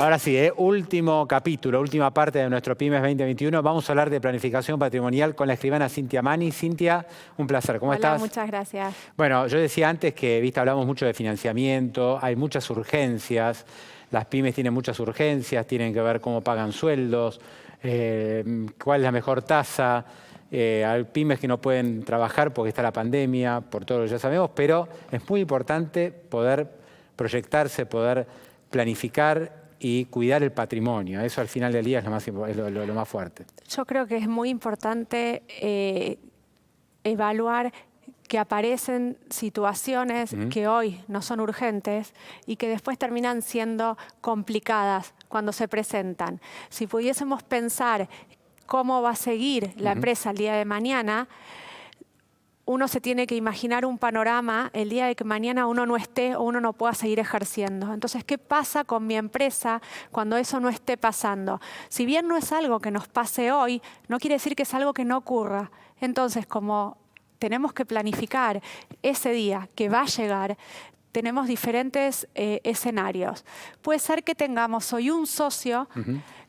Ahora sí, último capítulo, última parte de nuestro Pymes 2021. Vamos a hablar de planificación patrimonial con la escribana Cintia Mani. Cintia, un placer. ¿Cómo estás? Muchas gracias. Bueno, yo decía antes que, viste, hablamos mucho de financiamiento, hay muchas urgencias. Las pymes tienen muchas urgencias, tienen que ver cómo pagan sueldos, cuál es la mejor tasa. Hay pymes que no pueden trabajar porque está la pandemia, por todo lo que ya sabemos, pero es muy importante poder proyectarse, poder planificar y cuidar el patrimonio. Eso al final del día es lo más fuerte. Yo creo que es muy importante evaluar que aparecen situaciones que hoy no son urgentes y que después terminan siendo complicadas cuando se presentan. Si pudiésemos pensar cómo va a seguir la empresa el día de mañana, uno se tiene que imaginar un panorama el día de que mañana uno no esté o uno no pueda seguir ejerciendo. Entonces, ¿qué pasa con mi empresa cuando eso no esté pasando? Si bien no es algo que nos pase hoy, no quiere decir que es algo que no ocurra. Entonces, como tenemos que planificar ese día que va a llegar, tenemos diferentes escenarios. Puede ser que tengamos hoy un socio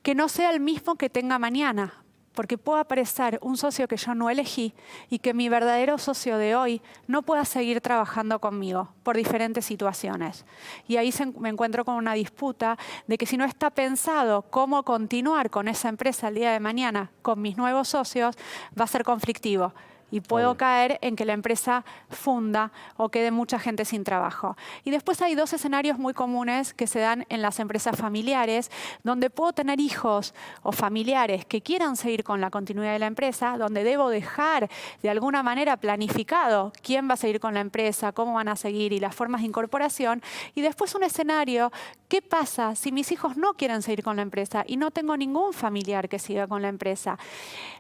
que no sea el mismo que tenga mañana, porque puede aparecer un socio que yo no elegí y que mi verdadero socio de hoy no pueda seguir trabajando conmigo por diferentes situaciones. Y ahí me encuentro con una disputa de que si no está pensado cómo continuar con esa empresa el día de mañana con mis nuevos socios, va a ser conflictivo. Y puedo caer en que la empresa funda o quede mucha gente sin trabajo. Y después hay dos escenarios muy comunes que se dan en las empresas familiares, donde puedo tener hijos o familiares que quieran seguir con la continuidad de la empresa, donde debo dejar de alguna manera planificado quién va a seguir con la empresa, cómo van a seguir y las formas de incorporación. Y después un escenario, ¿qué pasa si mis hijos no quieren seguir con la empresa y no tengo ningún familiar que siga con la empresa?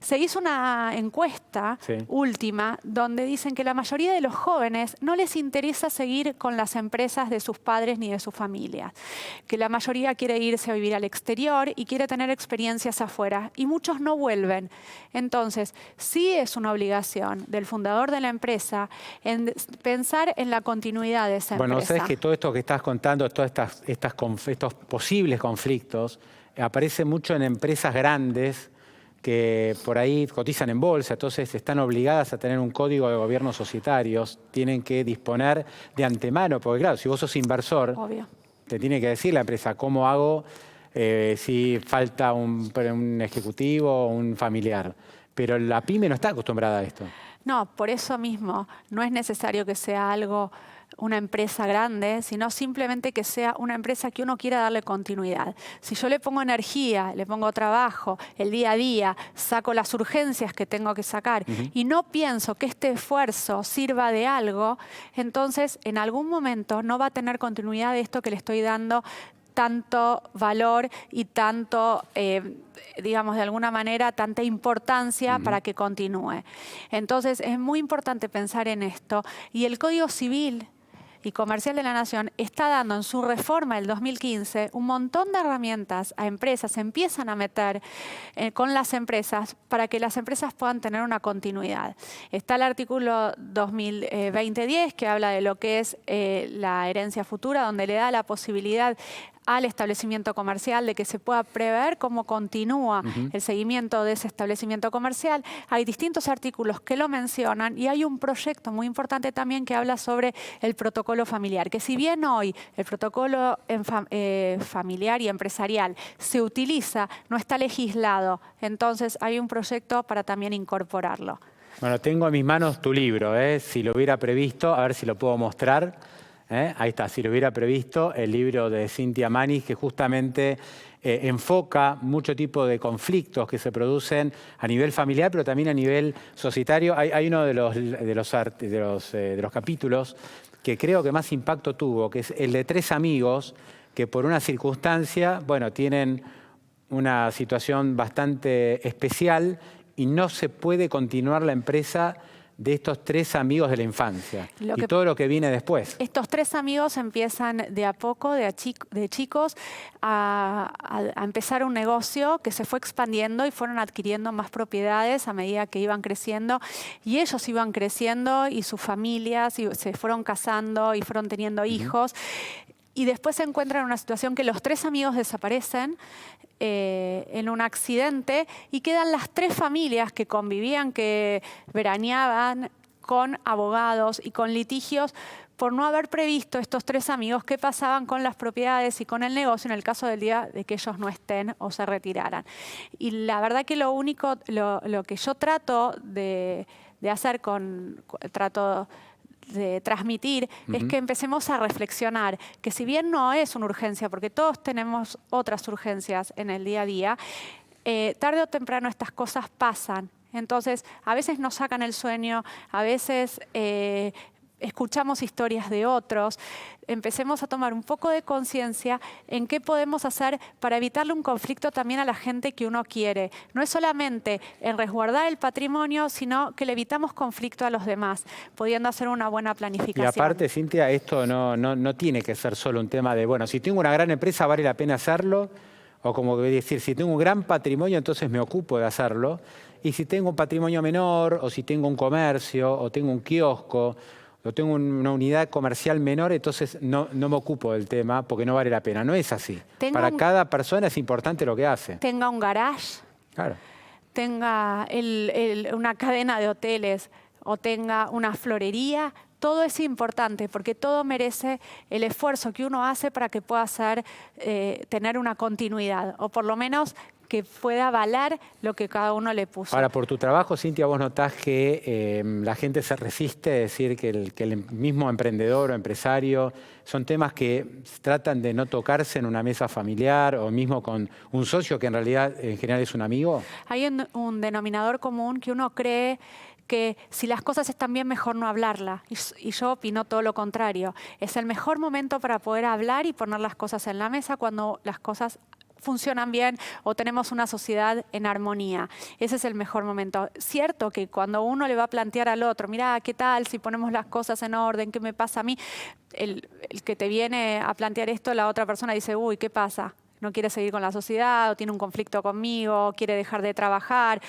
Se hizo una encuesta última, donde dicen que la mayoría de los jóvenes no les interesa seguir con las empresas de sus padres ni de sus familias, que la mayoría quiere irse a vivir al exterior y quiere tener experiencias afuera, y muchos no vuelven. Entonces, sí es una obligación del fundador de la empresa en pensar en la continuidad de esa empresa. Bueno, sabes que todo esto que estás contando, todos estos posibles conflictos, aparece mucho en empresas grandes que por ahí cotizan en bolsa, entonces están obligadas a tener un código de gobierno societarios, tienen que disponer de antemano, porque claro, si vos sos inversor, te tiene que decir la empresa cómo hago si falta un ejecutivo o un familiar. Pero la pyme no está acostumbrada a esto. No, por eso mismo no es necesario que sea algo, una empresa grande, sino simplemente que sea una empresa que uno quiera darle continuidad. Si yo le pongo energía, le pongo trabajo, el día a día, saco las urgencias que tengo que sacar y no pienso que este esfuerzo sirva de algo, entonces en algún momento no va a tener continuidad de esto que le estoy dando tanto valor y tanto, digamos, de alguna manera, tanta importancia para que continúe. Entonces, es muy importante pensar en esto. Y el Código Civil y Comercial de la Nación está dando en su reforma del 2015 un montón de herramientas a empresas, se empiezan a meter con las empresas para que las empresas puedan tener una continuidad. Está el artículo 2010 que habla de lo que es la herencia futura, donde le da la posibilidad al establecimiento comercial de que se pueda prever cómo continúa el seguimiento de ese establecimiento comercial. Hay distintos artículos que lo mencionan y hay un proyecto muy importante también que habla sobre el protocolo familiar, que si bien hoy el protocolo familiar y empresarial se utiliza, no está legislado. Entonces hay un proyecto para también incorporarlo. Bueno, tengo en mis manos tu libro, si lo hubiera previsto, a ver si lo puedo mostrar. Ahí está, si lo hubiera previsto, el libro de Cintia Mani, que justamente enfoca mucho tipo de conflictos que se producen a nivel familiar, pero también a nivel societario. Hay uno de los capítulos que creo que más impacto tuvo, que es el de 3 amigos que por una circunstancia, bueno, tienen una situación bastante especial y no se puede continuar la empresa de estos 3 amigos de la infancia y todo lo que viene después. Estos 3 amigos empiezan de a poco, de chicos, a empezar un negocio que se fue expandiendo y fueron adquiriendo más propiedades a medida que iban creciendo. Y ellos iban creciendo y sus familias se fueron casando y fueron teniendo hijos. y después se encuentran en una situación que los 3 amigos desaparecen en un accidente y quedan las 3 familias que convivían, que veraneaban con abogados y con litigios por no haber previsto estos 3 amigos qué pasaban con las propiedades y con el negocio en el caso del día de que ellos no estén o se retiraran. Y la verdad que lo que yo trato de hacer trato de transmitir es que empecemos a reflexionar que si bien no es una urgencia, porque todos tenemos otras urgencias en el día a día, tarde o temprano estas cosas pasan. Entonces, a veces nos sacan el sueño, a veces escuchamos historias de otros. Empecemos a tomar un poco de conciencia en qué podemos hacer para evitarle un conflicto también a la gente que uno quiere. No es solamente en resguardar el patrimonio, sino que le evitamos conflicto a los demás, pudiendo hacer una buena planificación. Y aparte, Cintia, esto no tiene que ser solo un tema de, bueno, si tengo una gran empresa, vale la pena hacerlo, o como decir, si tengo un gran patrimonio, entonces me ocupo de hacerlo. Y si tengo un patrimonio menor, o si tengo un comercio, o tengo un kiosco, o tengo una unidad comercial menor, entonces no me ocupo del tema porque no vale la pena. No es así. Para cada persona es importante lo que hace. Tenga un garage, claro, tenga una cadena de hoteles o tenga una florería, todo es importante porque todo merece el esfuerzo que uno hace para que pueda tener una continuidad o por lo menos que pueda avalar lo que cada uno le puso. Ahora, por tu trabajo, Cintia, vos notás que la gente se resiste, es decir, que el mismo emprendedor o empresario son temas que tratan de no tocarse en una mesa familiar o mismo con un socio que en realidad en general es un amigo. Hay un denominador común que uno cree que si las cosas están bien, mejor no hablarla. Y yo opino todo lo contrario. Es el mejor momento para poder hablar y poner las cosas en la mesa cuando las cosas funcionan bien o tenemos una sociedad en armonía. Ese es el mejor momento. Cierto que cuando uno le va a plantear al otro, mira, ¿qué tal si ponemos las cosas en orden? ¿Qué me pasa a mí? El que te viene a plantear esto, la otra persona dice, uy, ¿qué pasa? ¿No quiere seguir con la sociedad? ¿O tiene un conflicto conmigo? ¿Quiere dejar de trabajar?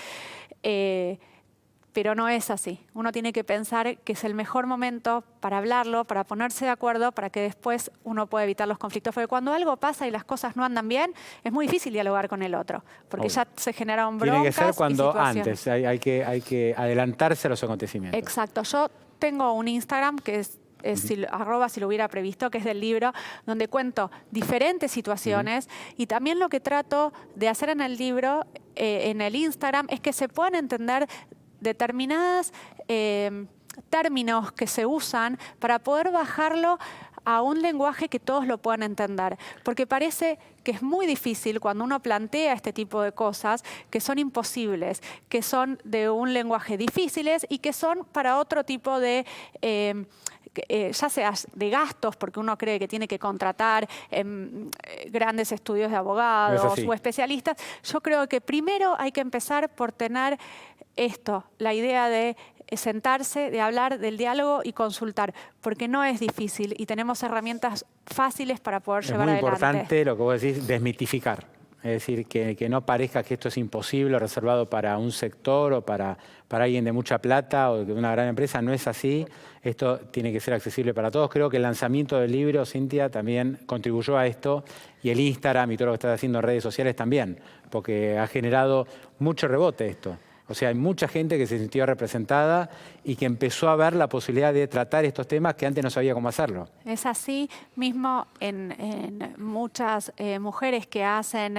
Pero no es así. Uno tiene que pensar que es el mejor momento para hablarlo, para ponerse de acuerdo, para que después uno pueda evitar los conflictos. Porque cuando algo pasa y las cosas no andan bien, es muy difícil dialogar con el otro, porque ya se generaron broncas. Tiene que ser cuando antes, hay que adelantarse a los acontecimientos. Exacto. Yo tengo un Instagram que es arroba si lo hubiera previsto, que es del libro, donde cuento diferentes situaciones y también lo que trato de hacer en el libro, en el Instagram, es que se puedan entender determinados términos que se usan para poder bajarlo a un lenguaje que todos lo puedan entender. Porque parece que es muy difícil cuando uno plantea este tipo de cosas que son imposibles, que son de un lenguaje difíciles y que son para otro tipo de ya sea de gastos, porque uno cree que tiene que contratar grandes estudios de abogados o especialistas. Yo creo que primero hay que empezar por tener la idea de sentarse, de hablar, del diálogo y consultar, porque no es difícil y tenemos herramientas fáciles para poder llevar adelante. Es muy importante lo que vos decís, desmitificar. Es decir, que no parezca que esto es imposible o reservado para un sector o para alguien de mucha plata o de una gran empresa. No es así. Esto tiene que ser accesible para todos. Creo que el lanzamiento del libro, Cintia, también contribuyó a esto. Y el Instagram y todo lo que estás haciendo en redes sociales también, porque ha generado mucho rebote esto. O sea, hay mucha gente que se sintió representada y que empezó a ver la posibilidad de tratar estos temas que antes no sabía cómo hacerlo. Es así mismo en muchas mujeres que hacen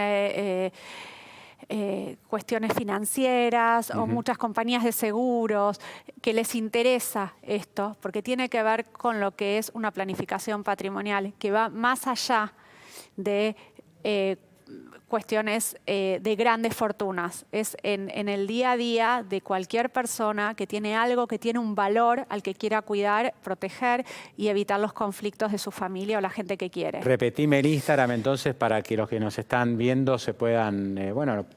cuestiones financieras o muchas compañías de seguros que les interesa esto, porque tiene que ver con lo que es una planificación patrimonial, que va más allá de cuestiones de grandes fortunas. Es en el día a día de cualquier persona que tiene algo que tiene un valor al que quiera cuidar, proteger y evitar los conflictos de su familia o la gente que quiere. Repetime el Instagram entonces para que los que nos están viendo se puedan,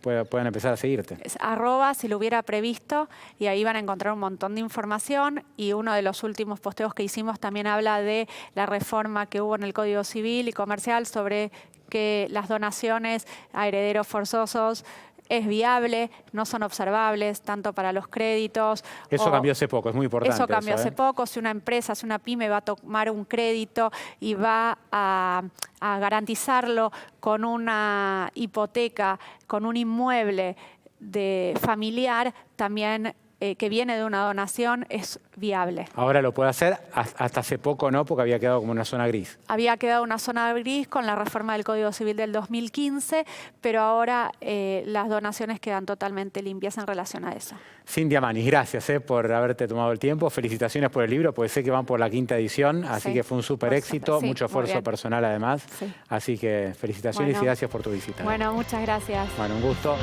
puedan empezar a seguirte. Es arroba si lo hubiera previsto y ahí van a encontrar un montón de información y uno de los últimos posteos que hicimos también habla de la reforma que hubo en el Código Civil y Comercial sobre que las donaciones a herederos forzosos es viable, no son observables, tanto para los créditos. Eso cambió hace poco, es muy importante. Eso cambió hace poco. Si una empresa, si una pyme va a tomar un crédito y va a garantizarlo con una hipoteca, con un inmueble familiar, también que viene de una donación, es viable. Ahora lo puede hacer, hasta hace poco no, porque había quedado como una zona gris. Había quedado una zona gris con la reforma del Código Civil del 2015, pero ahora las donaciones quedan totalmente limpias en relación a eso. Cintia Manis, gracias por haberte tomado el tiempo. Felicitaciones por el libro, porque sé que van por la 5ª edición, así que fue un súper éxito, mucho esfuerzo personal además. Así que felicitaciones y gracias por tu visita. Bueno, muchas gracias. Bueno, un gusto.